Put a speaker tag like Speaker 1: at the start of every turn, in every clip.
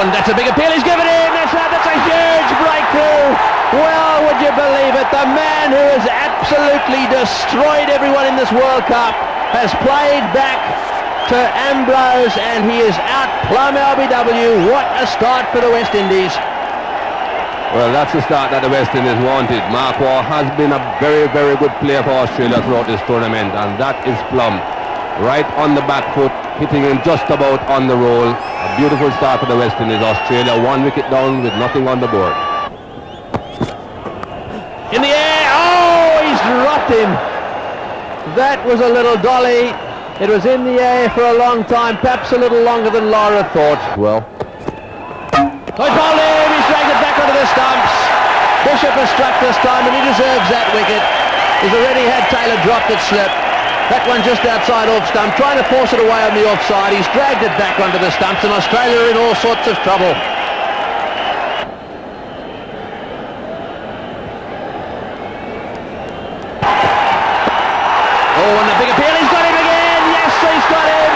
Speaker 1: one. That's a big appeal. He's given in. That's a huge breakthrough. Well, would you believe it? The man who has absolutely destroyed everyone in this World Cup has played back to Ambrose, and he is out plumb LBW. What a start for the West Indies.
Speaker 2: Well, that's the start that the West Indies wanted. Mark Waugh has been a very, very good player for Australia throughout this tournament, and that is plumb. Right on the back foot, hitting him just about on the roll. A beautiful start for the West Indies. Australia 1 wicket down with nothing on the board.
Speaker 1: In the air, oh, he's dropped him. That was a little dolly. It was in the air for a long time, perhaps a little longer than Lara thought.
Speaker 2: Well,
Speaker 1: He's bowled him, he's dragged it back onto the stumps. Bishop has struck this time, and he deserves that wicket. He's already had Taylor dropped it slip. That one just outside off stump, trying to force it away on the offside. He's dragged it back onto the stumps, and Australia are in all sorts of trouble. Oh, and the big appeal, he's got him again. Yes, he's got him.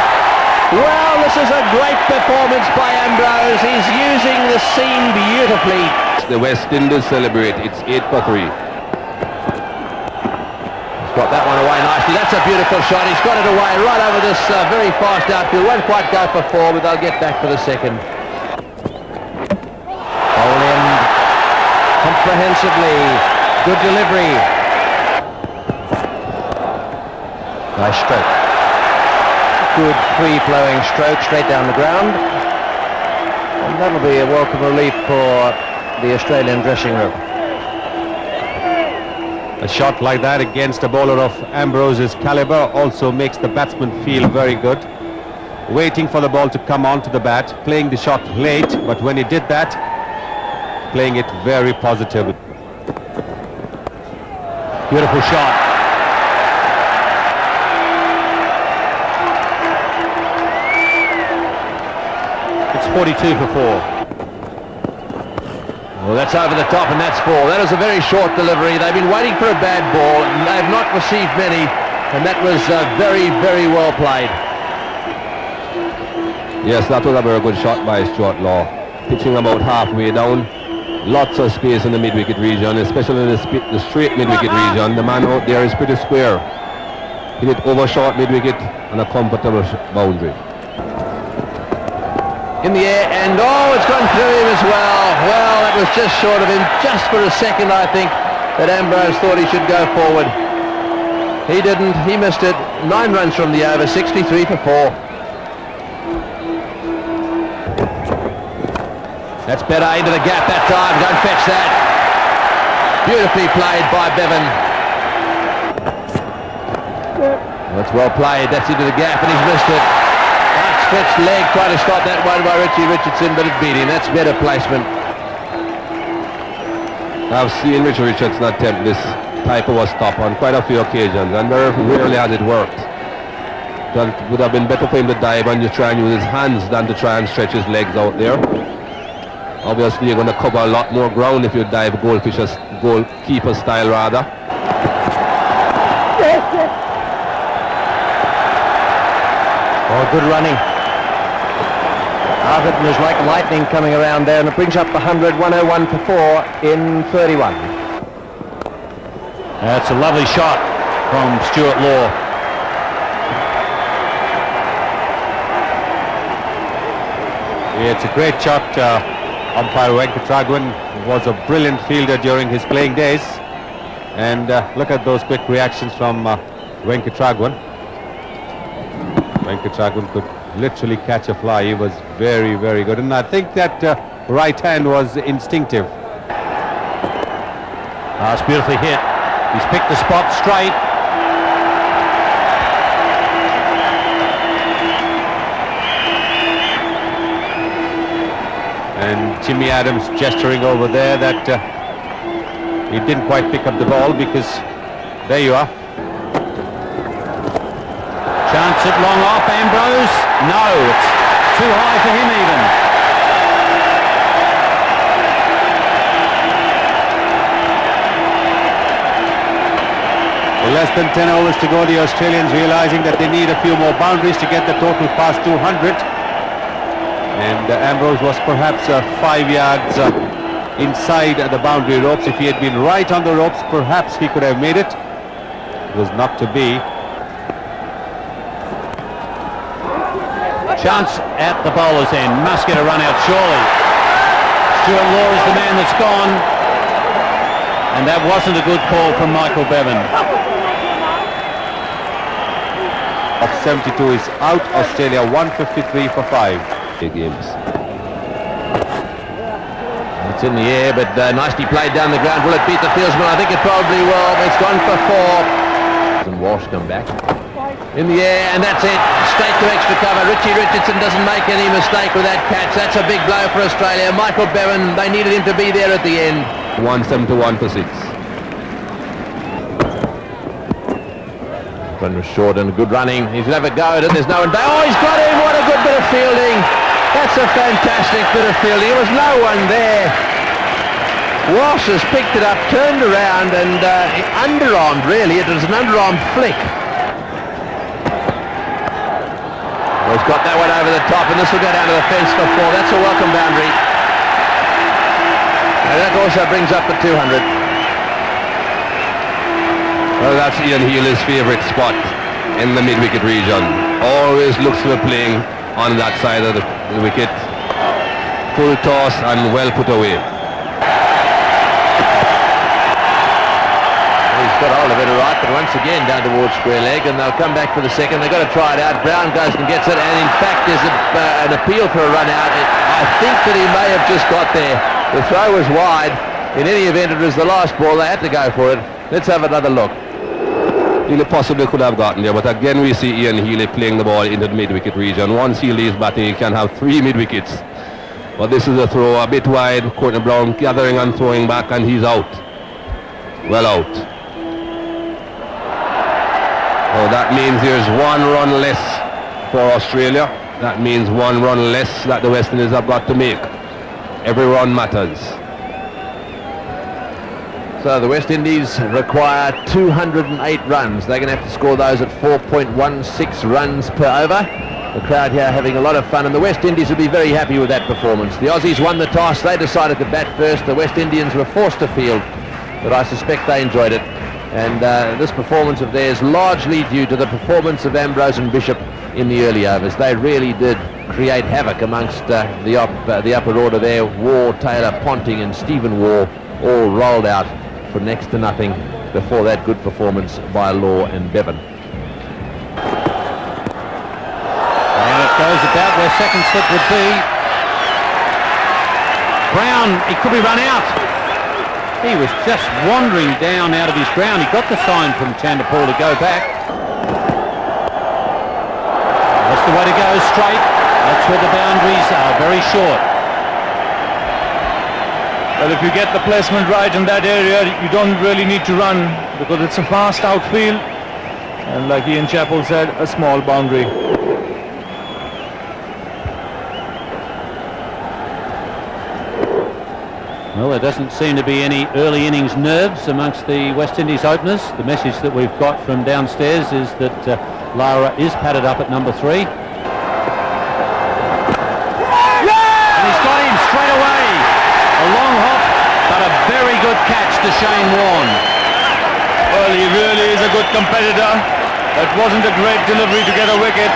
Speaker 1: Well, this is a great performance by Ambrose. He's using the seam beautifully.
Speaker 2: the West Indies celebrate. It's 8 for 3.
Speaker 1: Got that one away nicely. That's a beautiful shot. He's got it away right over this very fast outfield. Won't quite go for 4, but they'll get back for the second. Bowled in comprehensively. Good delivery. Nice stroke. Good free-flowing stroke straight down the ground. And that'll be a welcome relief for the Australian dressing room.
Speaker 3: A shot like that against a bowler of Ambrose's caliber also makes the batsman feel very good. Waiting for the ball to come onto the bat, playing the shot late, but when he did that, playing it very positive.
Speaker 1: Beautiful shot. It's 42 for 4. Well, that's over the top, and that's 4. That was a very short delivery. They've been waiting for a bad ball, and they've not received many, and that was very, very well played.
Speaker 2: Yes, that was a very good shot by Stuart Law. Pitching about halfway down. Lots of space in the mid-wicket region, especially in the straight mid-wicket region. The man out there is pretty square. Hit it over short mid-wicket and a comfortable boundary.
Speaker 1: In the air, and oh, it's gone through him as well. Well, that was just short of him, just for a second, I think, that Ambrose thought he should go forward. He didn't, he missed it. 9 runs from the over, 63 for 4. That's better into the gap that time, don't fetch that. Beautifully played by Bevan. That's well played, that's into the gap, and he's missed it. Outstretched leg, trying to stop that one by Richie Richardson, but it beat him. That's better placement.
Speaker 2: I've seen Richie Richardson attempt this type of a stop on quite a few occasions, and very rarely has it worked. It would have been better for him to dive and just try and use his hands than to try and stretch his legs out there. Obviously, you're going to cover a lot more ground if you dive goalkeeper style rather.
Speaker 1: Oh, good running. Arvind was like lightning coming around there, and it brings up the 100, 101 for 4 in 31. That's a lovely shot from Stuart Law.
Speaker 3: Yeah, it's a great shot. Umpire Venkatragwan was a brilliant fielder during his playing days. And look at those quick reactions from Venkatragwan. Venkatragwan could literally catch a fly. He was very, very good. And I think that right hand was instinctive.
Speaker 1: It's beautifully hit. He's picked the spot straight.
Speaker 3: And Jimmy Adams gesturing over there that he didn't quite pick up the ball because there you are.
Speaker 1: Chance it long off, Ambrose. No, it's too high for him even.
Speaker 3: Well, less than 10 overs to go, the Australians realizing that they need a few more boundaries to get the total past 200. And Ambrose was perhaps 5 yards inside the boundary ropes. If he had been right on the ropes, perhaps he could have made it. It was not to be.
Speaker 4: Chance at the bowler's end. Must get a run out surely. Stuart Law is the man that's gone. And that wasn't a good call from Michael Bevan.
Speaker 3: Of 72 is out. Australia 153 for 5.
Speaker 2: Big games.
Speaker 1: It's in the air, but nicely played down the ground. Will it beat the fieldsman? I think it probably will. It's gone for 4. And Walsh come back. In the air, and that's it. Straight to extra cover. Richie Richardson doesn't make any mistake with that catch. That's a big blow for Australia. Michael Bevan, they needed him to be there at the end.
Speaker 2: 171 for 6.
Speaker 1: Run was short and good running. He's going to have a go at it. There's no one. Oh, he's got him. What a good bit of fielding. That's a fantastic bit of fielding. There was no one there. Walsh has picked it up, turned around, and underarmed, really. It was an underarm flick. Well, he's got that one over the top, and this will go down to the fence for 4. That's a welcome boundary. And that also brings up the 200.
Speaker 2: Well, that's Ian Healy's favourite spot in the mid-wicket region. Always looks for playing on that side of the wicket. Full toss and well put away.
Speaker 1: He's got hold of it all right, but once again down towards square leg, and they'll come back for the second. They've got to try it out. Brown goes and gets it, and in fact there's an appeal for a run out. I think that he may have just got there. The throw was wide. In any event, it was the last ball. They had to go for it. Let's have another look.
Speaker 2: Healy possibly could have gotten there, but again we see Ian Healy playing the ball into the mid-wicket region. Once he leaves batting, he can have 3 mid-wickets. But this is a throw a bit wide. Courtney Brown gathering and throwing back, and he's out. Well out. Oh, that means there's 1 run less for Australia. That means 1 run less that the West Indies have got to make. Every run matters.
Speaker 1: So the West Indies require 208 runs. They're going to have to score those at 4.16 runs per over. The crowd here having a lot of fun, and the West Indies will be very happy with that performance. The Aussies won the toss. They decided to bat first. The West Indians were forced to field, but I suspect they enjoyed it. And this performance of theirs largely due to the performance of Ambrose and Bishop in the early overs. They really did create havoc amongst the upper order there. Waugh, Taylor, Ponting and Stephen Waugh all rolled out for next to nothing before that good performance by Law and Bevan.
Speaker 4: And it goes about where second slip would be. Brown, he could be run out. He was just wandering down out of his ground. He got the sign from Chanderpaul to go back. That's the way to go, straight. That's where the boundaries are very short.
Speaker 5: Well, if you get the placement right in that area, you don't really need to run because it's a fast outfield, and like Ian Chappell said, a small boundary.
Speaker 4: Well, there doesn't seem to be any early innings nerves amongst the West Indies openers. The message that we've got from downstairs is that Lara is padded up at number 3. And he's got him straight away. A long hop, but a very good catch to Shane Warne.
Speaker 5: Well, he really is a good competitor. That wasn't a great delivery to get a wicket.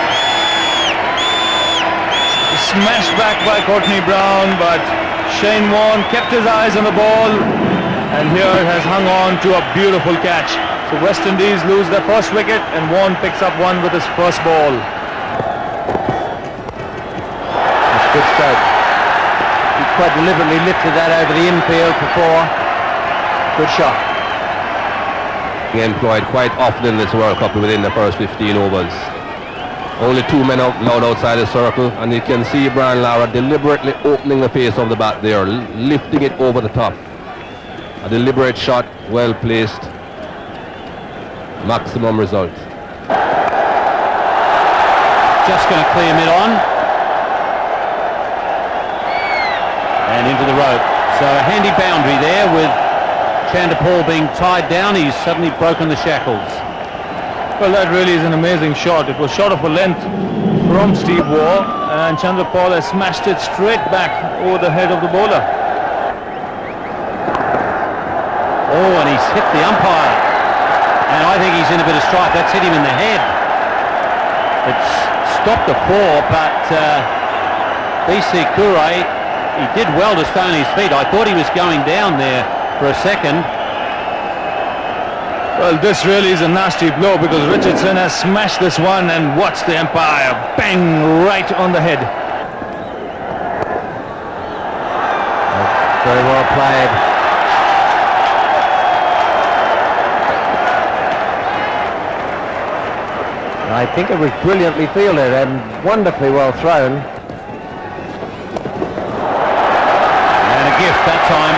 Speaker 5: Smashed back by Courtney Brown, but Shane Warne kept his eyes on the ball, and here has hung on to a beautiful catch. So West Indies lose their first wicket, and Warne picks up one with his first ball.
Speaker 1: That's good stroke. He quite deliberately lifted that over the infield for 4. Good shot.
Speaker 2: He employed quite often in this World Cup within the first 15 overs. Only 2 men out loud outside the circle, and you can see Brian Lara deliberately opening the face of the bat there, lifting it over the top. A deliberate shot, well placed. Maximum result.
Speaker 4: Just going to clear mid-on. And into the rope. So a handy boundary there with Chanderpaul being tied down. He's suddenly broken the shackles.
Speaker 5: Well, that really is an amazing shot. It was shot of a length from Steve Waugh, and Chandrapal has smashed it straight back over the head of the bowler.
Speaker 4: Oh, and he's hit the umpire. And I think he's in a bit of strife. That's hit him in the head. It's stopped the 4, but BC Kure, he did well to stay on his feet. I thought he was going down there for a second.
Speaker 5: Well, this really is a nasty blow because Richardson has smashed this one, and watch the umpire bang right on the head.
Speaker 3: Very well played.
Speaker 1: I think it was brilliantly fielded and wonderfully well thrown.
Speaker 4: And a gift that time.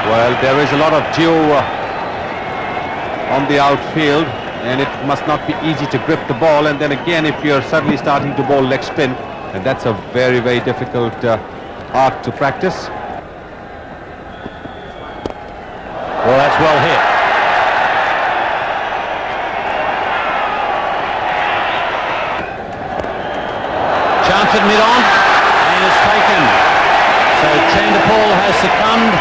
Speaker 3: Well, there is a lot of dew on the outfield, and it must not be easy to grip the ball. And then again, if you're suddenly starting to bowl leg spin, and that's a very, very difficult art to practice.
Speaker 4: Well, that's well hit. Chance at mid-on, and it's taken. So Chandrapal has succumbed.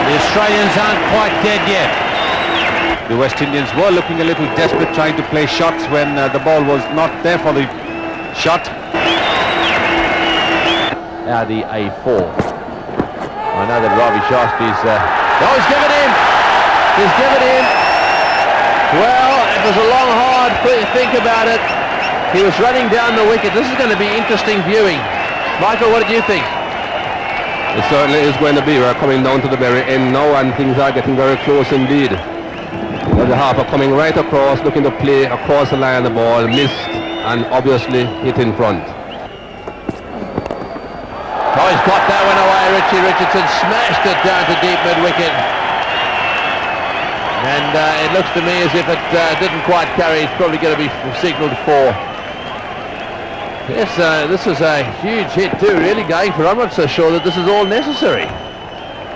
Speaker 4: The Australians aren't quite dead yet.
Speaker 3: The West Indians were looking a little desperate, trying to play shots when the ball was not there for the shot.
Speaker 1: The A4. I know that Ravi Shastri's... Oh, he's given in! He's given in! Well, it was a long, hard think about it. He was running down the wicket. This is going to be interesting viewing. Michael, what did you think?
Speaker 2: It certainly is going to be. We're coming down to the very end now, and things are getting very close indeed. The Harper coming right across, looking to play across the line of the ball, missed, and obviously hit in front.
Speaker 1: Oh, he's got that one away. Richie Richardson smashed it down to deep mid-wicket. And it looks to me as if it didn't quite carry. It's probably going to be signalled 4. Yes, this is a huge hit too, really going for. I'm not so sure that this is all necessary.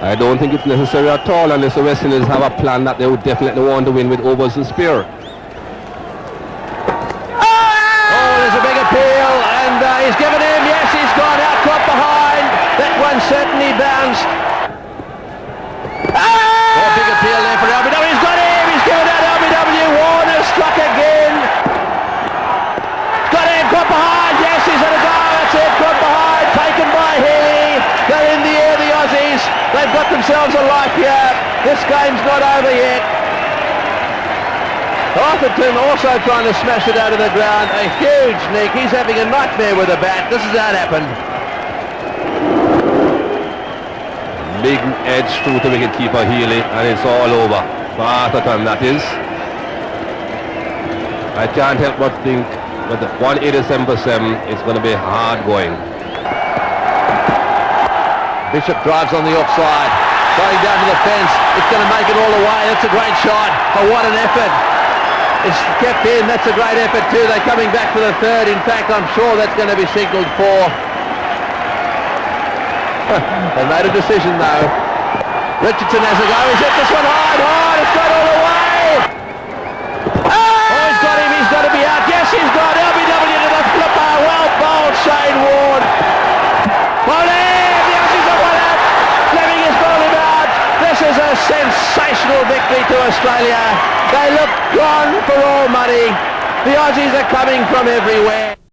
Speaker 2: I don't think it's necessary at all unless the West Indies have a plan that they would definitely want to win with overs and spear.
Speaker 1: Oh, there's a big appeal, and he's given in. Yes, he's gone out, caught behind. That one certainly bounced. Oh, big appeal there for LBW. He's got him. He's given out LBW. Warner struck again. Got him, caught behind. Yes, he's had a go. That's it, caught behind. Taken by Healy. They're in the air, the Aussies. They've got themselves a life here. This game's not over yet. Arthurton also trying to smash it out of the ground. A huge nick. He's having a nightmare with a bat. This is how it happened.
Speaker 2: Big edge through to wicketkeeper Healy, and it's all over. For Arthurton, that is. I can't help but think that the 187 for 7 is going to be hard going.
Speaker 1: Bishop drives on the offside, going down to the fence. It's going to make it all the way. That's a great shot. But what an effort. It's kept in. That's a great effort too. They're coming back for the third. In fact, I'm sure that's going to be signalled 4. They made a decision though. Richardson has a go. He's hit this one hard. It's got all the way. Oh, he's got him. He's got to be out. Yes, he's got LBW to the flipper. Well bowled, Shane Warne. Well, the Aussies have won it. Fleming has bowled him out. This is a sensational victory to Australia. They look gone for all money. The Aussies are coming from everywhere.